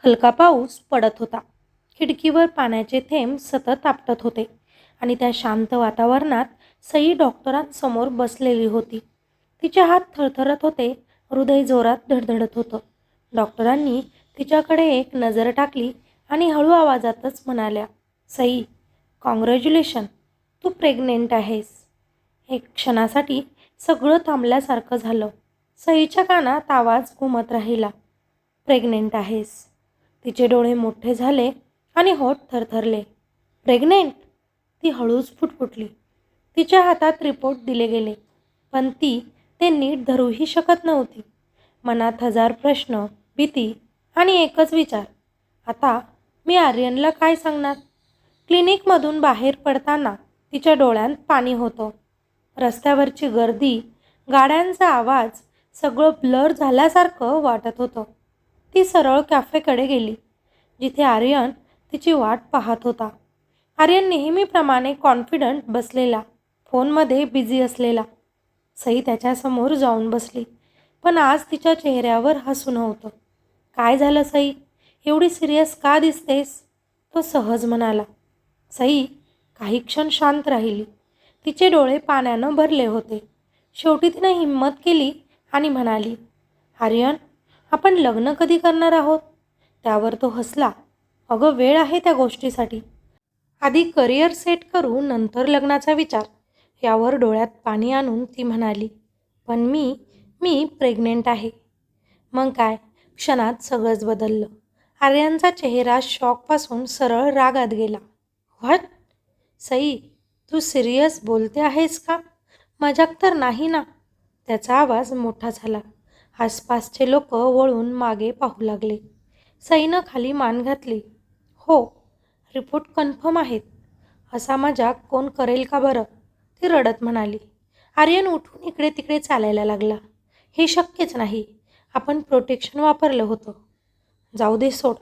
हलका पाऊस पडत होता. खिडकीवर पाण्याचे थेंब सतत आपटत होते आणि त्या शांत वातावरणात सई डॉक्टरांसमोर बसलेली होती. तिचे हात थरथरत होते, हृदय जोरात धडधडत होतं. डॉक्टरांनी तिच्याकडे एक नजर टाकली आणि हळू आवाजातच म्हणाल्या, सई, कॉंग्रॅच्युलेशन, तू प्रेग्नेंट आहेस. एक क्षणासाठी सगळं थांबल्यासारखं झालं. सईच्या कानात आवाज घुमत राहिला, प्रेग्नेंट आहेस. तिचे डोळे मोठे झाले आणि होठ थरथरले. प्रेग्नेंट? ती हळूच फुटफुटली. तिच्या हातात रिपोर्ट दिले गेले, पण ती ते नीट धरूही शकत नव्हती. मनात हजार प्रश्न, भीती आणि एकच विचार, आता मी आर्यनला काय सांगणार? क्लिनिकमधून बाहेर पडताना तिच्या डोळ्यांत पाणी होतं. रस्त्यावरची गर्दी, गाड्यांचा आवाज, सगळं ब्लर झाल्यासारखं वाटत होतं. ती सरळ कॅफेकडे गेली, जिथे आर्यन तिची वाट पाहत होता. आर्यन नेहमीप्रमाणे कॉन्फिडंट बसलेला, फोनमध्ये बिझी असलेला. सई त्याच्यासमोर जाऊन बसली, पण आज तिच्या चेहऱ्यावर हसू नव्हतं. काय झालं सई, एवढी सिरियस का दिसतेस? तो सहज म्हणाला. सई काही क्षण शांत राहिली. तिचे डोळे पाण्यानं भरले होते. शेवटी तिनं हिंमत केली आणि म्हणाली, आर्यन, आपण लग्न कधी करणार आहोत? त्यावर तो हसला. अगं, वेळ आहे त्या गोष्टीसाठी. आधी करिअर सेट करू, नंतर लग्नाचा विचार. यावर डोळ्यात पाणी आणून ती म्हणाली, पण मी प्रेग्नेंट आहे. मग काय, क्षणात सगळंच बदललं. आर्यनचा चेहरा शॉकपासून सरळ रागात गेला. व्हॉट? सई, तू सिरियस बोलते आहेस का? मजाक तर नाही ना? त्याचा आवाज मोठा झाला. आसपासचे लोक वळून मागे पाहू लागले. सईनं खाली मान घातली. हो, रिपोर्ट कन्फर्म आहेत. असा मजाक कोण करेल का बरं? ती रडत म्हणाली. आर्यन उठून इकडे तिकडे चालायला लागला. हे शक्यच नाही. आपण प्रोटेक्शन वापरलं होतं. जाऊ दे, सोड.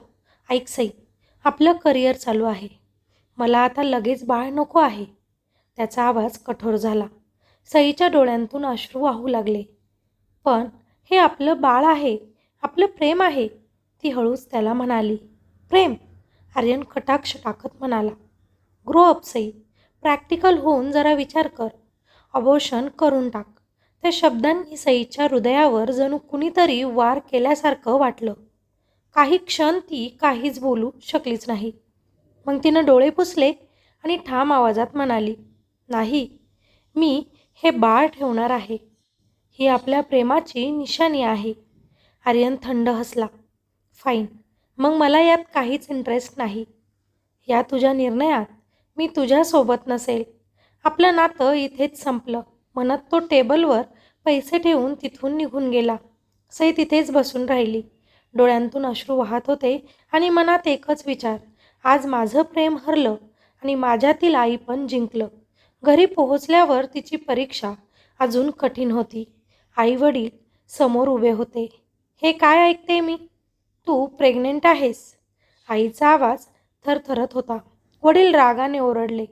ऐक सई, आपलं करिअर चालू आहे. मला आता लगेच बाळ नको आहे. त्याचा आवाज कठोर झाला. सईच्या डोळ्यांतून अश्रू वाहू लागले. पण हे आपलं बाळ आहे, आपलं प्रेम आहे, ती हळूच त्याला म्हणाली. प्रेम? आर्यन कटाक्ष टाकत म्हणाला. ग्रो अप सई, प्रॅक्टिकल होऊन जरा विचार कर. अबॉर्शन करून टाक. त्या शब्दांनी सईच्या हृदयावर जणू कुणीतरी वार केल्यासारखं वाटलं. काही क्षण ती काहीच बोलू शकलीच नाही. मग तिनं डोळे पुसले आणि ठाम आवाजात म्हणाली, नाही, मी हे बाळ ठेवणार आहे. ही आपल्या प्रेमाची निशाणी आहे. आर्यन थंड हसला. फाईन, मग मला यात काहीच इंटरेस्ट नाही. या तुझ्या निर्णयात मी तुझ्यासोबत नसेल. आपलं नातं इथेच संपलं, म्हणत तो टेबलवर पैसे ठेवून तिथून निघून गेला. सई तिथेच बसून राहिली. डोळ्यांतून अश्रू वाहत होते आणि मनात एकच विचार, आज माझं प्रेम हरलं आणि माझ्यातील आई पण जिंकलं. घरी पोहोचल्यावर तिची परीक्षा अजून कठीण होती. आई वडील समोर उभे होते. हे काय ऐकते मी? तू प्रेग्नेंट आहेस. आईचा आवाज थरथरत होता. वडील रागाने ओरडले.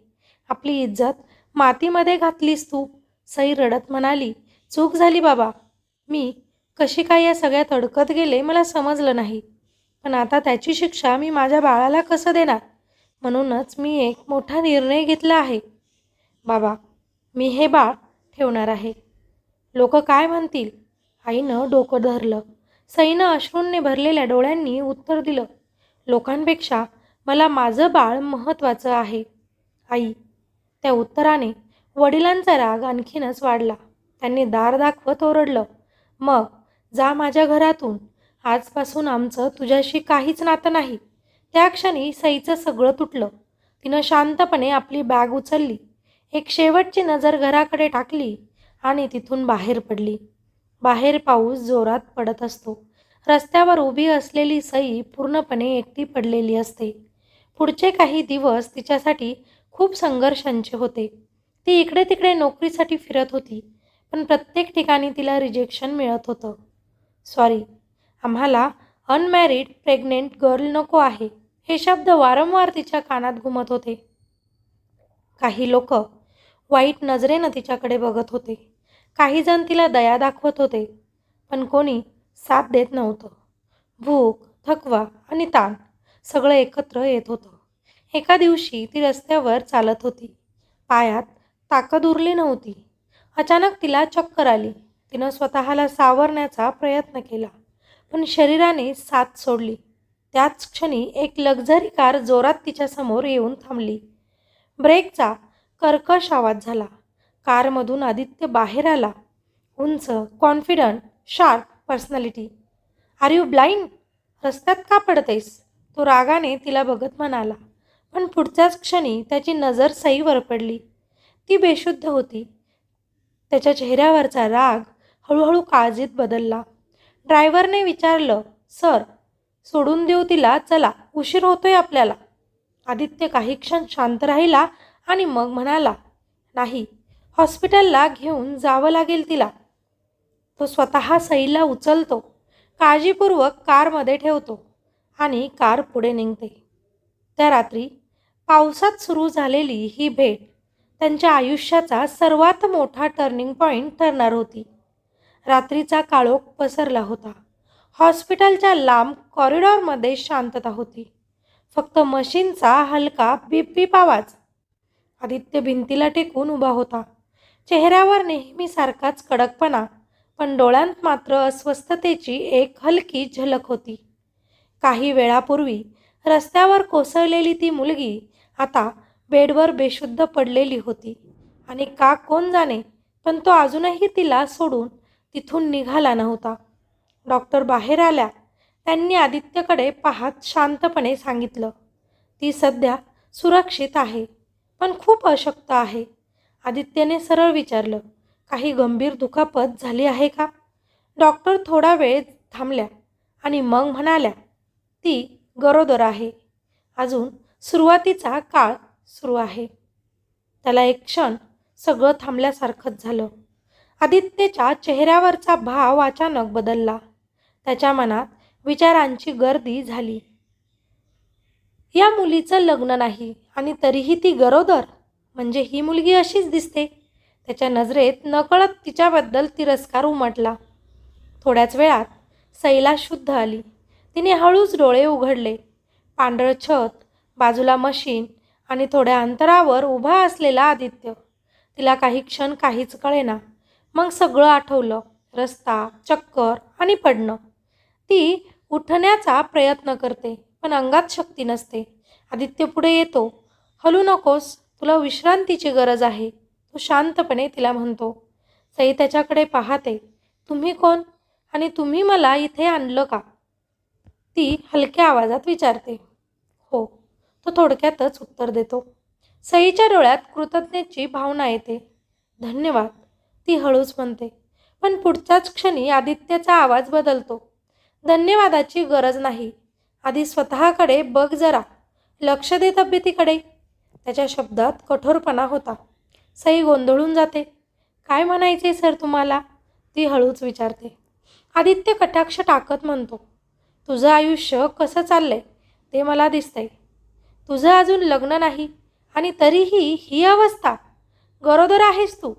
आपली इज्जत मातीमध्ये घातलीस तू. सई रडत म्हणाली, चूक झाली बाबा. मी कशी काय या सगळ्यात अडकत गेले मला समजलं नाही. पण आता त्याची शिक्षा मी माझ्या बाळाला कसं देणार? म्हणूनच मी एक मोठा निर्णय घेतला आहे. बाबा, मी हे बाळ ठेवणार आहे. लोक काय म्हणतील? आईनं डोकं धरलं. सईनं अश्रूंनी भरलेल्या डोळ्यांनी उत्तर दिलं, लोकांपेक्षा मला माझं बाळ महत्त्वाचं आहे. आई. त्या उत्तराने वडिलांचा राग आणखीनच वाढला. त्यांनी दार दाखवत ओरडलं, मग जा माझ्या घरातून. आजपासून आमचं तुझ्याशी काहीच नातं नाही. त्या क्षणी सईचं सगळं तुटलं. तिनं शांतपणे आपली बॅग उचलली, एक शेवटची नजर घराकडे टाकली आणि तिथून बाहेर पडली. बाहेर पाऊस जोरात पडत असतो. रस्त्यावर उभी असलेली सई पूर्णपणे एकटी पडलेली असते. पुढचे काही दिवस तिच्यासाठी खूप संघर्षांचे होते. ती इकडे तिकडे नोकरीसाठी फिरत होती, पण प्रत्येक ठिकाणी तिला रिजेक्शन मिळत होतं. सॉरी, आम्हाला अनमॅरिड प्रेग्नेंट गर्ल नको आहे, हे शब्द वारंवार तिच्या कानात घुमत होते. काही लोक वाईट नजरेनं तिच्याकडे बघत होते. काही जण तिला दया दाखवत होते, पण कोणी साथ देत नव्हतं. भूक, थकवा आणि ताण सगळं एकत्र येत होतं. एका दिवशी ती रस्त्यावर चालत होती. पायात ताकद उरली नव्हती. अचानक तिला चक्कर आली. तिनं स्वतःला सावरण्याचा प्रयत्न केला, पण शरीराने साथ सोडली. त्याच क्षणी एक लक्झरी कार जोरात तिच्यासमोर येऊन थांबली. ब्रेकचा कर्कश आवाज झाला. कारमधून आदित्य बाहेर आला. उंच, confident, sharp personality. Are you blind? रस्त्यात का पडतेस? तो रागाने तिला बघत म्हणाला. पण पुढच्याच क्षणी त्याची नजर सईवर पडली. ती बेशुद्ध होती. त्याच्या चेहऱ्यावरचा राग हळूहळू काळजीत बदलला. ड्रायव्हरने विचारलं, सर, सोडून देऊ तिला? चला, उशीर होतोय आपल्याला. आदित्य काही क्षण शांत राहिला आणि मग म्हणाला, नाही, हॉस्पिटलला घेऊन जावं लागेल तिला. तो स्वतः सईला उचलतो, काळजीपूर्वक कारमध्ये ठेवतो आणि कार पुढे निघते. त्या रात्री पावसात सुरू झालेली ही भेट त्यांच्या आयुष्याचा सर्वात मोठा टर्निंग पॉईंट ठरणार होती. रात्रीचा काळोख पसरला होता. हॉस्पिटलच्या लांब कॉरिडॉरमध्ये शांतता होती. फक्त मशीनचा हलका बीप बीप आवाज. आदित्य भिंतीला टेकून उभा होता. चेहऱ्यावर नेहमीसारखाच कडकपणा, पण डोळ्यांत मात्र अस्वस्थतेची एक हलकी झलक होती. काही वेळापूर्वी रस्त्यावर कोसळलेली ती मुलगी आता बेडवर बेशुद्ध पडलेली होती. आणि का कोण जाणे, पण तो अजूनही तिला सोडून तिथून निघाला नव्हता. डॉक्टर बाहेर आल्या. त्यांनी आदित्यकडे पाहत शांतपणे सांगितलं, ती सध्या सुरक्षित आहे, पण खूप अशक्त आहे. आदित्यने सरळ विचारलं, काही गंभीर दुखापत झाली आहे का? डॉक्टर थोडा वेळ थांबल्या आणि मग म्हणाल्या, ती गरोदर आहे. अजून सुरुवातीचा काळ सुरू आहे. त्याला एक क्षण सगळं थांबल्यासारखंच झालं. आदित्यच्या चेहऱ्यावरचा भाव अचानक बदलला. त्याच्या मनात विचारांची गर्दी झाली. या मुलीचं लग्न नाही आणि तरीही ती गरोदर, म्हणजे ही मुलगी अशीच दिसते. त्याच्या नजरेत नकळत तिच्याबद्दल तिरस्कार उमटला. थोड्याच वेळात सईला शुद्ध आली. तिने हळूच डोळे उघडले. पांढरं छत, बाजूला मशीन आणि थोड्या अंतरावर उभा असलेला आदित्य. तिला काही क्षण काहीच कळेना. मग सगळं आठवलं. रस्ता, चक्कर आणि पडणं. ती उठण्याचा प्रयत्न करते, पण अंगात शक्ती नसते. आदित्य पुढे येतो. हलू नकोस, तुला विश्रांतीची गरज आहे, तो शांतपणे तिला म्हणतो. सई त्याच्याकडे पाहते. तुम्ही कोण आणि तुम्ही मला इथे आणलं का? ती हलक्या आवाजात विचारते. हो, तो थोडक्यातच उत्तर देतो. सईच्या डोळ्यात कृतज्ञतेची भावना येते. धन्यवाद, ती हळूच म्हणते. पण पुढच्याच क्षणी आदित्यचा आवाज बदलतो. धन्यवादाची गरज नाही, आधी स्वतःकडे बघ जरा, लक्ष दे तब्येतीकडे. त्याच्या शब्दात कठोरपणा होता. सई गोंधळून जाते. काय म्हणायचे सर तुम्हाला? ती हळूच विचारते. आदित्य कटाक्ष टाकत म्हणतो, तुझं आयुष्य कसं चाललंय ते मला दिसतंय. तुझं अजून लग्न नाही आणि तरीही ही अवस्था. गरोदर आहेस तू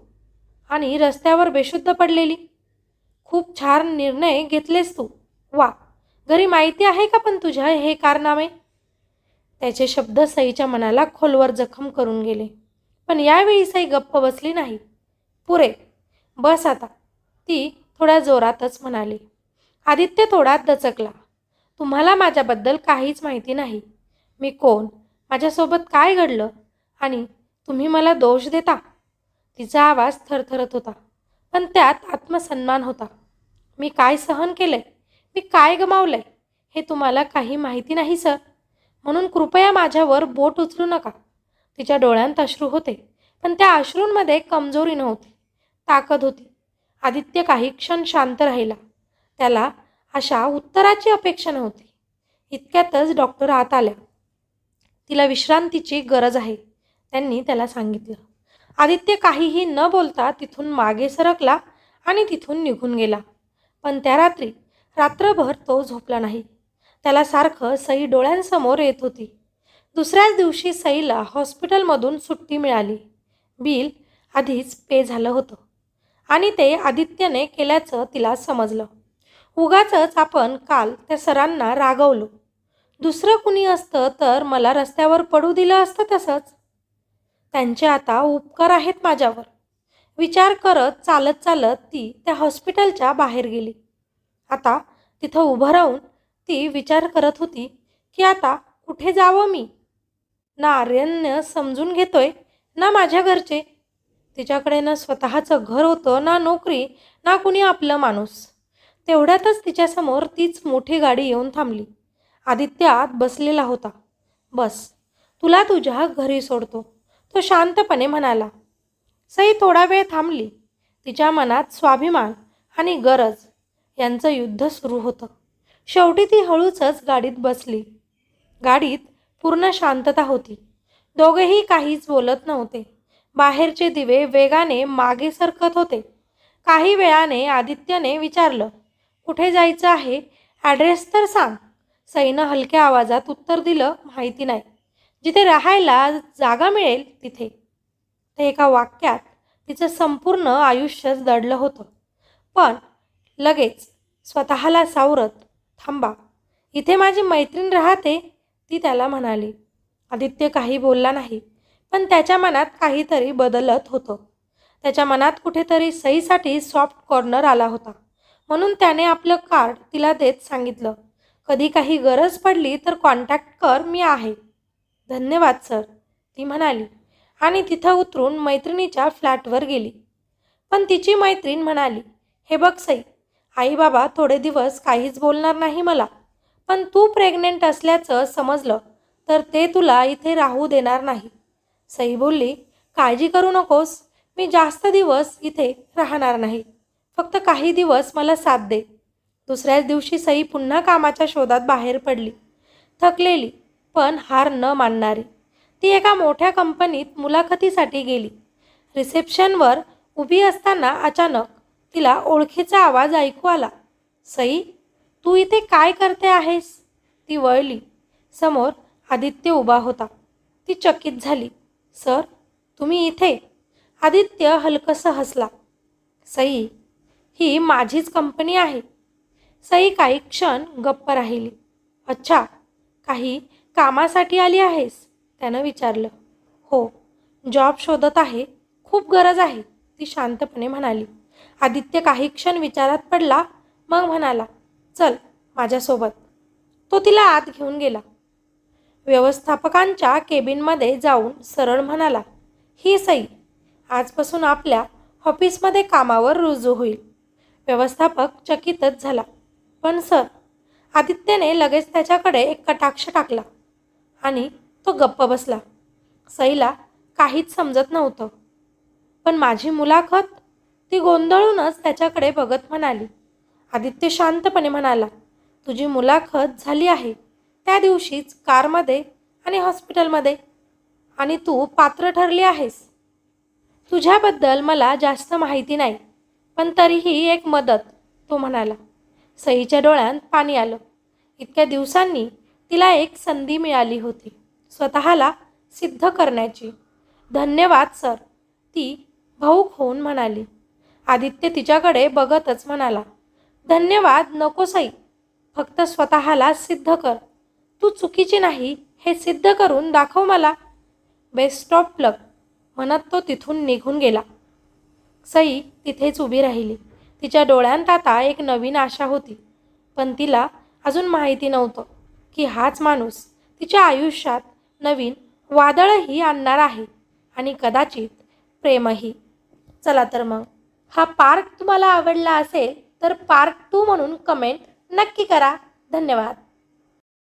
आणि रस्त्यावर बेशुद्ध पडलेली. खूप छान निर्णय घेतलेस तू. वा, घरी माहिती आहे का पण तुझ्या हे कारनामे? त्याचे शब्द सईच्या मनाला खोलवर जखम करून गेले. पण यावेळी सई गप्प बसली नाही. पुरे, बस आता, ती थोड्या जोरातच म्हणाली. आदित्य थोडा दचकला. तुम्हाला माझ्याबद्दल काहीच माहिती नाही. मी कोण, माझ्यासोबत काय घडलं आणि तुम्ही मला दोष देता? तिचा आवाज थरथरत होता, पण त्यात आत्मसन्मान होता. मी काय सहन केलंय, मी काय गमावलंय, हे तुम्हाला काही माहिती नाही सर. म्हणून कृपया माझ्यावर बोट उचलू नका. तिच्या डोळ्यांत अश्रू होते, पण त्या अश्रूंमध्ये कमजोरी नव्हती, ताकद होती. आदित्य काही क्षण शांत राहिला. त्याला अशा उत्तराची अपेक्षा नव्हती. इतक्यातच डॉक्टर आत आल्या. तिला विश्रांतीची गरज आहे, त्यांनी त्याला सांगितलं. आदित्य काहीही न बोलता तिथून मागे सरकला आणि तिथून निघून गेला. पण त्या रात्री रात्रभर तो झोपला नाही. त्याला सारखं सई डोळ्यांसमोर येत होती. दुसऱ्याच दिवशी सईला हॉस्पिटलमधून सुट्टी मिळाली. बिल आधीच पे झालं होतं आणि ते आदित्यने केल्याचं तिला समजलं. उगाचच आपण काल त्या सरांना रागवलो. दुसरं कुणी असतं तर मला रस्त्यावर पडू दिलं असतं तसंच. त्यांचे आता उपकार आहेत माझ्यावर. विचार करत चालत चालत ती त्या हॉस्पिटलच्या बाहेर गेली. आता तिथं उभं राहून ती विचार करत होती की आता कुठे जावं मी. ना आर्यननं समजून घेतोय ना माझ्या घरचे. तिच्याकडे ना स्वतःचं घर होतं, ना नोकरी, ना कुणी आपलं माणूस. तेवढ्यातच तिच्यासमोर तीच मोठी गाडी येऊन थांबली. आदित्य आत बसलेला होता. बस, तुला तुझ्या घरी सोडतो, तो शांतपणे म्हणाला. सई थोडा वेळ थांबली. तिच्या मनात स्वाभिमान आणि गरज यांचं युद्ध सुरू होतं. शेवटी ती हळूचच गाडीत बसली. गाडीत पूर्ण शांतता होती. दोघेही काहीच बोलत नव्हते. बाहेरचे दिवे वेगाने मागे सरकत होते. काही वेळाने आदित्यने विचारलं, कुठे जायचं आहे? ॲड्रेस तर सांग. सईनं हलक्या आवाजात उत्तर दिलं, माहिती नाही. जिथे राहायला जागा मिळेल तिथे. ते एका वाक्यात तिचं संपूर्ण आयुष्यच दडलं होतं. पण लगेच स्वतःला सावरत, थांबा, इथे माझी मैत्रीण राहते, ती त्याला म्हणाली. आदित्य काही बोलला नाही, पण त्याच्या मनात काहीतरी बदलत होतं. त्याच्या मनात कुठेतरी सईसाठी सॉफ्ट कॉर्नर आला होता. म्हणून त्याने आपलं कार्ड तिला देत सांगितलं, कधी काही गरज पडली तर कॉन्टॅक्ट कर, मी आहे. धन्यवाद सर, ती म्हणाली आणि तिथं उतरून मैत्रिणीच्या फ्लॅटवर गेली. पण तिची मैत्रीण म्हणाली, हे बघ सई, आई बाबा थोडे दिवस काहीच बोलणार नाही मला, पण तू प्रेग्नेंट असल्याचं समजलं तर ते तुला इथे राहू देणार नाही. सई बोलली, काळजी करू नकोस, मी जास्त दिवस इथे राहणार नाही, फक्त काही दिवस मला साथ दे. दुसऱ्याच दिवशी सई पुन्हा कामाच्या शोधात बाहेर पडली. थकलेली पण हार न मानणारी. ती एका मोठ्या कंपनीत मुलाखतीसाठी गेली. रिसेप्शनवर उभी असताना अचानक तिला ओळखीचा आवाज ऐकू आला. सई, तू इथे काय करते आहेस? ती वळली. समोर आदित्य उभा होता. ती चकित झाली. सर, तुम्ही इथे? आदित्य हलकसं हसला. सई, ही माझीच कंपनी आहे. सई काही क्षण गप्प राहिली. अच्छा, काही कामासाठी आली आहेस? त्यानं विचारलं. हो, जॉब शोधत आहे, खूप गरज आहे, ती शांतपणे म्हणाली. आदित्य काही क्षण विचारात पडला, मग म्हणाला, चल माझ्यासोबत. तो तिला आत घेऊन गेला. व्यवस्थापकांच्या केबिनमध्ये जाऊन सरळ म्हणाला, ही सई आजपासून आपल्या ऑफिसमध्ये कामावर रुजू होईल. व्यवस्थापक चकितच झाला. पण सर, आदित्यने लगेच त्याच्याकडे एक कटाक्ष टाकला आणि तो गप्प बसला. सईला काहीच समजत नव्हतं. पण माझी मुलाखत? ती गोंधळूनच त्याच्याकडे बघत म्हणाली. आदित्य शांतपणे म्हणाला, तुझी मुलाखत झाली आहे त्या दिवशीच, कारमध्ये आणि हॉस्पिटलमध्ये, आणि तू पात्र ठरली आहेस. तुझ्याबद्दल मला जास्त माहिती नाही, पण तरीही एक मदत, तो म्हणाला. सईच्या डोळ्यात पाणी आलं. इतक्या दिवसांनी तिला एक संधी मिळाली होती स्वतःला सिद्ध करण्याची. धन्यवाद सर, ती भाऊक होऊन म्हणाली. आदित्य तिच्याकडे बघतच म्हणाला, धन्यवाद नको सई, फक्त स्वतःला सिद्ध कर. तू चुकीची नाही हे सिद्ध करून दाखव मला. बेस्ट ऑफ लक, म्हणत तो तिथून निघून गेला. सई तिथेच उभी राहिली. तिच्या डोळ्यांत आता एक नवीन आशा होती. पण तिला अजून माहिती नव्हतं की हाच माणूस तिच्या आयुष्यात नवीन वादळही आणणार आहे, आणि कदाचित प्रेमही. चला तर मग, हा पार्ट तुम्हाला आवडला असेल तर पार्ट 2 म्हणून कमेंट नक्की करा. धन्यवाद.